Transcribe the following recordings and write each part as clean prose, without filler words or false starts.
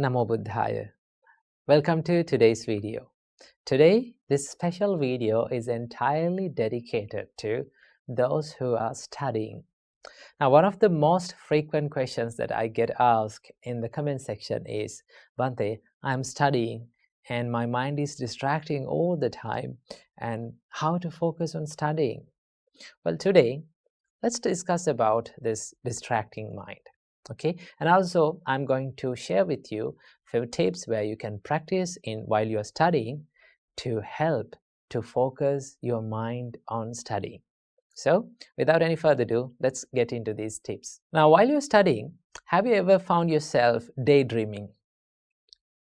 Namo Buddhaya. Welcome to today's video. Today, this special video is entirely dedicated to those who are studying. Now, one of the most frequent questions that I get asked in the comment section is, Bante, I'm studying and my mind is distracting all the time, and how to focus on studying? Well, today, let's discuss about this distracting mind. Okay, and also I'm going to share with you few tips where you can practice in while you're studying to help to focus your mind on studying. So without any further ado, let's get into these tips. Now, while you're studying, have you ever found yourself daydreaming?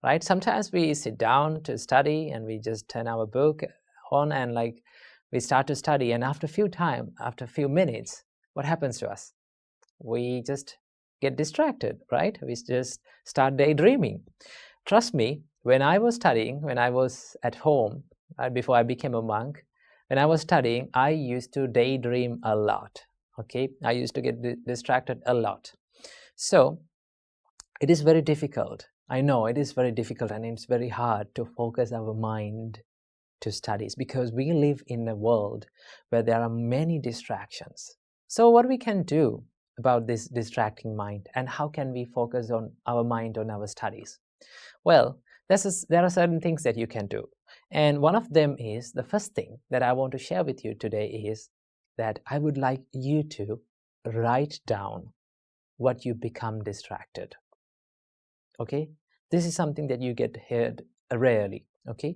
Right? Sometimes we sit down to study and we just turn our book on and we start to study, and after a few minutes, what happens to us? We just get distracted, right? We just start daydreaming. Trust me, when I was studying, when I was at home, before I became a monk, when I was studying, I used to daydream a lot. Okay, I used to get distracted a lot. So it is very difficult. I know it is very difficult, and it's very hard to focus our mind to studies because we live in a world where there are many distractions. So what we can do about this distracting mind, and how can we focus on our mind on our studies? Well, there are certain things that you can do, and one of them is, the first thing that I want to share with you today is that I would like you to write down what you become distracted. Okay, this is something that you get heard rarely. Okay,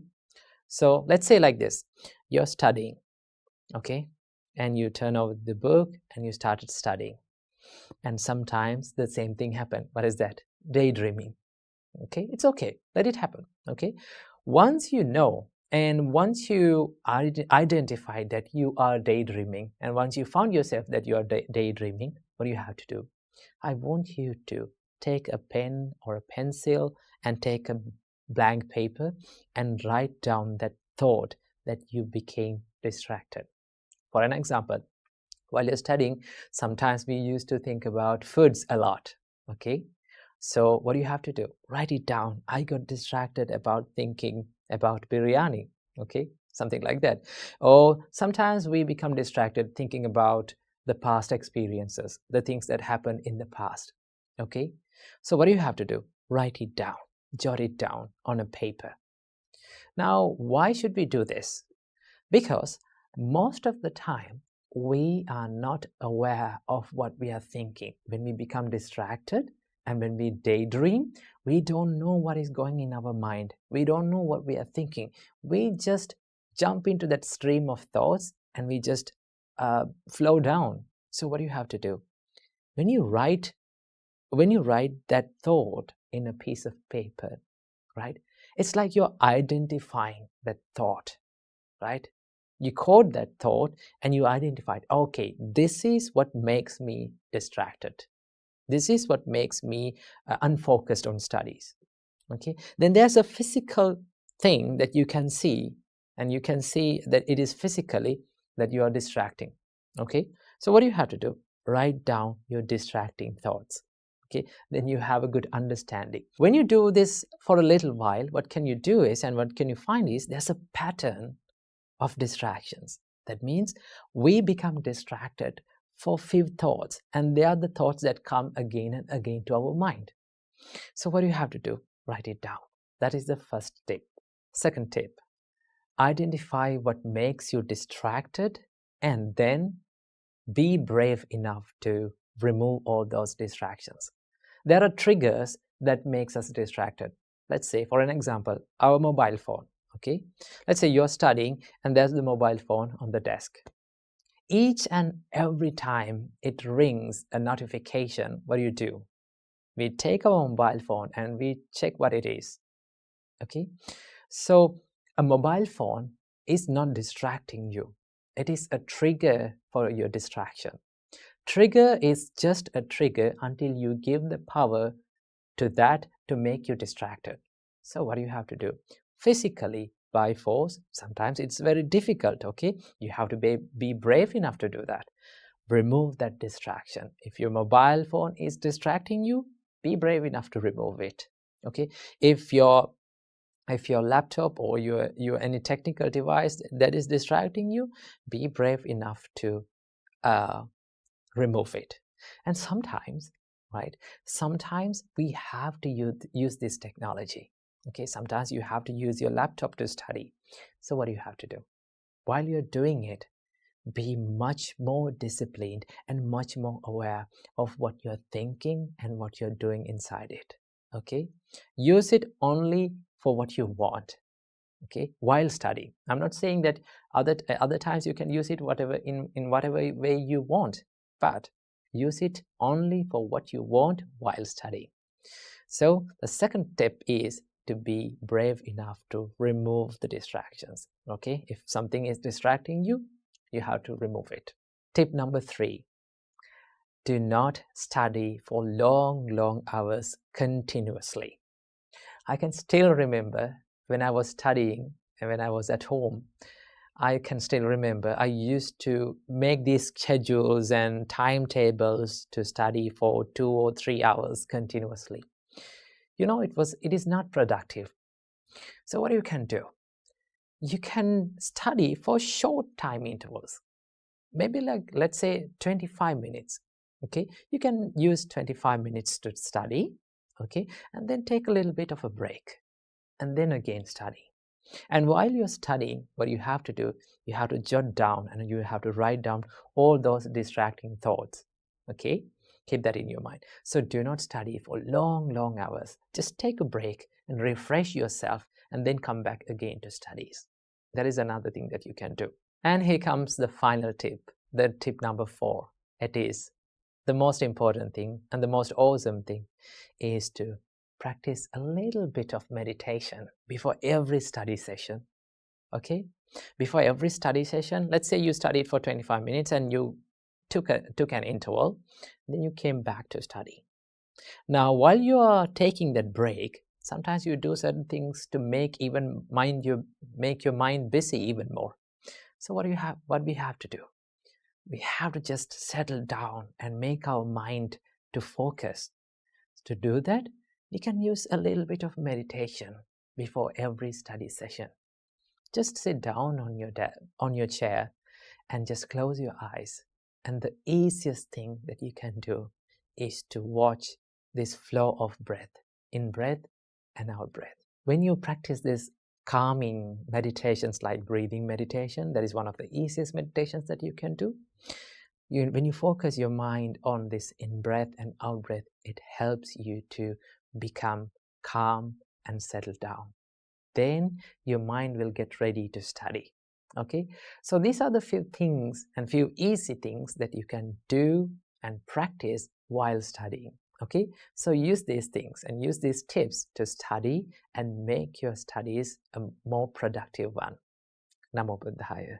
so let's say like this: you're studying, okay, and you turn over the book and you started studying. And sometimes the same thing happen. What is that? Daydreaming. Okay, it's okay. Let it happen. Okay, once you know, and once you identify that you are daydreaming, and once you found yourself that you are daydreaming, what do you have to do? I want you to take a pen or a pencil and take a blank paper and write down that thought that you became distracted. For an example, while you're studying, sometimes we used to think about foods a lot. Okay, so what do you have to do? Write it down. I got distracted about thinking about biryani. Okay, something like that. Or sometimes we become distracted thinking about the past experiences, the things that happened in the past. Okay, so what do you have to do? Write it down, jot it down on a paper. Now, why should we do this? Because most of the time, we are not aware of what we are thinking. When we become distracted and when we daydream, we don't know what is going in our mind. We don't know what we are thinking. We just jump into that stream of thoughts and we just flow down. So what do you have to do? When you write that thought in a piece of paper, right? It's like you're identifying that thought, right? You code that thought and you identified, okay, this is what makes me distracted. This is what makes me unfocused on studies. Okay, then there's a physical thing that you can see, and you can see that it is physically that you are distracting. Okay, so what do you have to do? Write down your distracting thoughts. Okay, then you have a good understanding. When you do this for a little while, what can you do is, and what can you find is, there's a pattern of distractions. That means we become distracted for few thoughts, and they are the thoughts that come again and again to our mind. So what do you have to do? Write it down. That is the first tip. Second tip, identify what makes you distracted and then be brave enough to remove all those distractions. There are triggers that makes us distracted. Let's say, for an example, our mobile phone. Okay, let's say you're studying and there's the mobile phone on the desk. Each and every time it rings a notification, what do? We take our mobile phone and we check what it is. Okay, so a mobile phone is not distracting you. It is a trigger for your distraction. Trigger is just a trigger until you give the power to that to make you distracted. So what do you have to do? Physically, by force, sometimes it's very difficult, okay? You have to be brave enough to do that. Remove that distraction. If your mobile phone is distracting you, be brave enough to remove it. Okay, if your laptop or your any technical device that is distracting you, be brave enough to remove it. And sometimes, right, sometimes we have to use this technology. Okay, sometimes you have to use your laptop to study. So what do you have to do? While you're doing it, be much more disciplined and much more aware of what you're thinking and what you're doing inside it. Okay, use it only for what you want. Okay, while studying. I'm not saying that other times you can use it whatever in whatever way you want, but use it only for what you want while studying. So the second tip is to be brave enough to remove the distractions. Okay, if something is distracting you, you have to remove it. Tip number 3, do not study for long hours continuously. I can still remember when I was studying and when I was at home, I can still remember I used to make these schedules and timetables to study for 2 or 3 hours continuously. You know, it is not productive. So what you can do? You can study for short time intervals. Maybe like, let's say 25 minutes. Okay, you can use 25 minutes to study. Okay, and then take a little bit of a break and then again study. And while you're studying, what you have to do, you have to jot down and you have to write down all those distracting thoughts. Okay, keep that in your mind. So do not study for long hours. Just take a break and refresh yourself and then come back again to studies. That is another thing that you can do. And here comes the final tip, the tip number 4. It is the most important thing and the most awesome thing is to practice a little bit of meditation before every study session. Okay, before every study session, let's say you studied for 25 minutes and you took an interval, then you came back to study. Now while you are taking that break, sometimes you do certain things to make your mind busy even more. So what we have to do, we have to just settle down and make our mind to focus. To do that, we can use a little bit of meditation before every study session. Just sit down on your chair and just close your eyes. And the easiest thing that you can do is to watch this flow of breath, in breath and out breath. When you practice this calming meditations like breathing meditation, that is one of the easiest meditations that you can do. When you focus your mind on this in-breath and out-breath, it helps you to become calm and settle down. Then your mind will get ready to study. Okay, so these are the few things and few easy things that you can do and practice while studying. Okay, so use these things and use these tips to study and make your studies a more productive one. Namo Buddhaya.